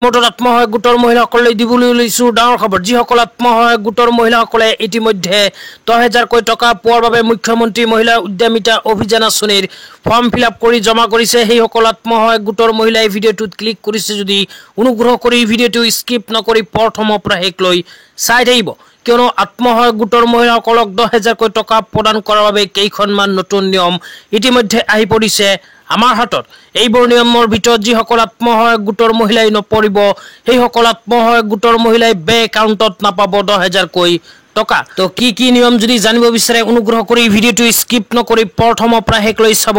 আত্মসহায়ক গোটৰ মহিলাসকলে দিবলৈ লৈছো ডাঙৰ খবৰ। যিসকল আত্মসহায়ক গোটৰ মহিলাসকলে ইতিমধ্যে 10,000কৈ টকা পোৱাৰ বাবে মুখ্যমন্ত্ৰী মহিলা উদ্যমিতা অভিযান আঁচনিৰ ফৰ্ম ফিল আপ কৰি জমা কৰিছে, সেইসকল আত্মসহায়ক গোটৰ মহিলাই ভিডিঅ'টোত ক্লিক কৰিছে। যদি অনুগ্ৰহ কৰি ভিডিঅ'টো স্কিপ নকৰি প্ৰথমৰ পৰা শেষলৈ চাই থাকিব, কিয়নো আত্মসহায়ক গোটৰ মহিলাসকলক 10,000কৈ টকা প্ৰদান কৰাৰ বাবে কেইখনমান নতুন নিয়ম ইতিমধ্যে আহি পৰিছে আমাৰ হাতত। এইবোৰ নিয়মৰ ভিতৰত যিসকল আত্মসহায়ক গোটৰ মহিলাই নপৰিব, সেইসকল আত্মসহায়ক গোটৰ মহিলাই বেংক একাউণ্টত নাপাব 10,000কৈ টকা। তো কি নিয়ম যদি জানিব বিচাৰে অনুগ্ৰহ কৰি ভিডিঅ'টো স্কিপ নকৰি প্ৰথমৰ পৰা শেষলৈ চাব।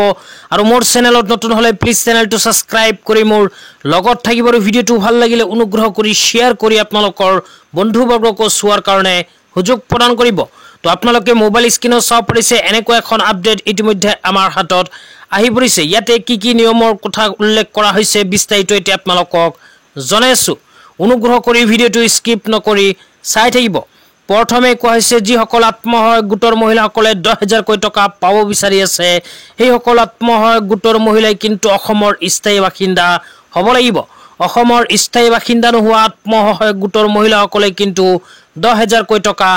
আৰু মোৰ চেনেলত নতুন হ'লে প্লিজ চেনেলটো ছাবস্ক্ৰাইব কৰি মোৰ লগত থাকিব। আৰু ভিডিঅ'টো ভাল লাগিলে অনুগ্ৰহ কৰি শ্বেয়াৰ কৰি আপোনালোকৰ বন্ধুবৰ্গকো চোৱাৰ কাৰণে সুযোগ প্ৰদান কৰিব। তো আপোনালোকে মোবাইল স্ক্ৰীনত চাব পাৰিছে এনেকুৱা এখন আপডেট ইতিমধ্যে আমাৰ হাতত আহি পৰিছে। ইয়াতে কি নিয়মৰ কথা উল্লেখ কৰা হৈছে বিস্তাৰিত এতিয়া আপোনালোকক জনাই আছো। অনুগ্ৰহ কৰি ভিডিঅ'টো স্কিপ নকৰি চাই থাকিব। প্ৰথমে কোৱা হৈছে যিসকল আত্মসহায়ক গোটৰ মহিলাসকলে 10,000কৈ টকা পাব বিচাৰি আছে, সেইসকল আত্মসহায়ক গোটৰ মহিলাই কিন্তু অসমৰ স্থায়ী বাসিন্দা হ'ব লাগিব। অসমৰ স্থায়ী বাসিন্দা নোহোৱা আত্মসহায়ক গোটৰ মহিলাসকলে কিন্তু 10,000কৈ টকা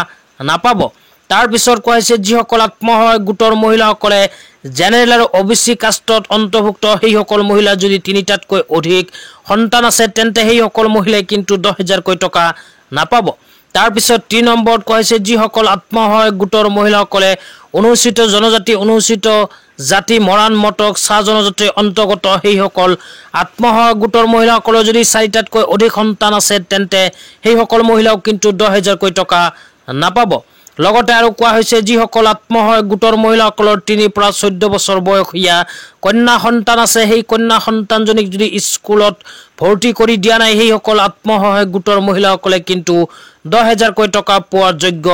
নাপাব। তাৰপিছত কোৱা হৈছে যিসকল আত্মসহায়ক গোটৰ মহিলাসকলে জেনেৰেল আৰু OBC কাষ্টত অন্তৰ্ভুক্ত, সেইসকল মহিলা যদি 3টাতকৈ অধিক সন্তান আছে তেন্তে সেইসকল মহিলাই কিন্তু 10,000কৈ টকা নাপাব। তাৰপিছত 3 নম্বৰত কোৱা হৈছে যিসকল আত্মসহায়ক গোটৰ মহিলাসকলে অনুসূচিত জনজাতি, অনুসূচিত জাতি, মৰাণ, মটক, চাহ জনজাতিৰ অন্তৰ্গত, সেইসকল আত্মসহায়ক গোটৰ মহিলাসকলৰ যদি 4টাতকৈ অধিক সন্তান আছে তেন্তে সেইসকল মহিলাও কিন্তু 10,000কৈ টকা নাপাব। লগতে আৰু কোৱা হৈছে যিসকল আত্মসহায়ক গোটৰ মহিলাসকলৰ 3 পৰা 14 বছৰ বয়সীয়া কন্যা সন্তান আছে, সেই কন্যা সন্তানজনীক যদি স্কুলত ভৰ্তি কৰি দিয়া নাই, সেইসকল আত্মসহায়ক গোটৰ মহিলাসকলে কিন্তু 10,000কৈ টকা পোৱাৰ যোগ্য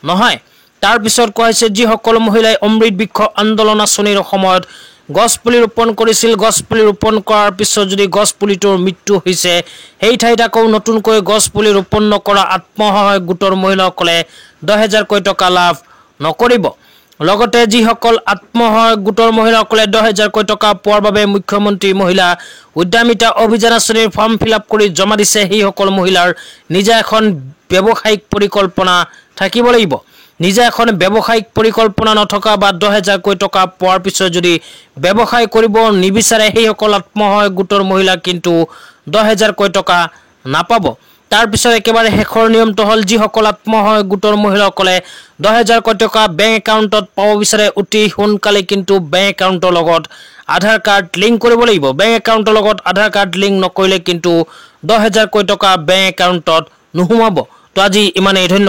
নহয়। তাৰপিছত কোৱা হৈছে যিসকল মহিলাই অমৃত বৃক্ষ আন্দোলন আঁচনিৰ সময়ত গছপুলি ৰোপণ কৰিছিল, গছপুলি ৰোপণ কৰাৰ পিছত যদি গছপুলিটোৰ মৃত্যু হৈছে, সেই ঠাইত আকৌ নতুনকৈ গছপুলি ৰোপণ নকৰা আত্মসহায়ক গোটৰ মহিলাসকলে 10,000কৈ টকা লাভ নকৰিব। লগতে যিসকল আত্মসহায়ক গোটৰ মহিলাসকলে 10,000কৈ টকা পোৱাৰ বাবে মুখ্যমন্ত্ৰী মহিলা উদ্যমিতা অভিযান আঁচনিৰ ফৰ্ম ফিল আপ কৰি জমা দিছে, সেইসকল মহিলাৰ নিজা এখন ব্যৱসায়িক পৰিকল্পনা থাকিব লাগিব। নিজা এখন ব্যৱসায়িক পৰিকল্পনা নথকা বা 10,000কৈ টকা পোৱাৰ পিছত যদি ব্যৱসায় কৰিব নিবিচাৰে, সেইসকল আত্মসহায়ক গোটৰ মহিলা কিন্তু 10,000কৈ টকা নাপাব। তাৰপিছত একেবাৰে শেষৰ নিয়মটো হ'ল যিসকল আত্মসহায়ক গোটৰ মহিলাসকলে 10,000কৈ টকা বেংক একাউণ্টত পাব বিচাৰে, অতি সোনকালে কিন্তু বেংক একাউণ্টৰ লগত আধাৰ কাৰ্ড লিংক কৰিব লাগিব। বেংক একাউণ্টৰ লগত আধাৰ কাৰ্ড লিংক নকৰিলে কিন্তু 10,000কৈ টকা বেংক একাউণ্টত নোসোমাব। তো আজি ইমানেই, ধন্যবাদ।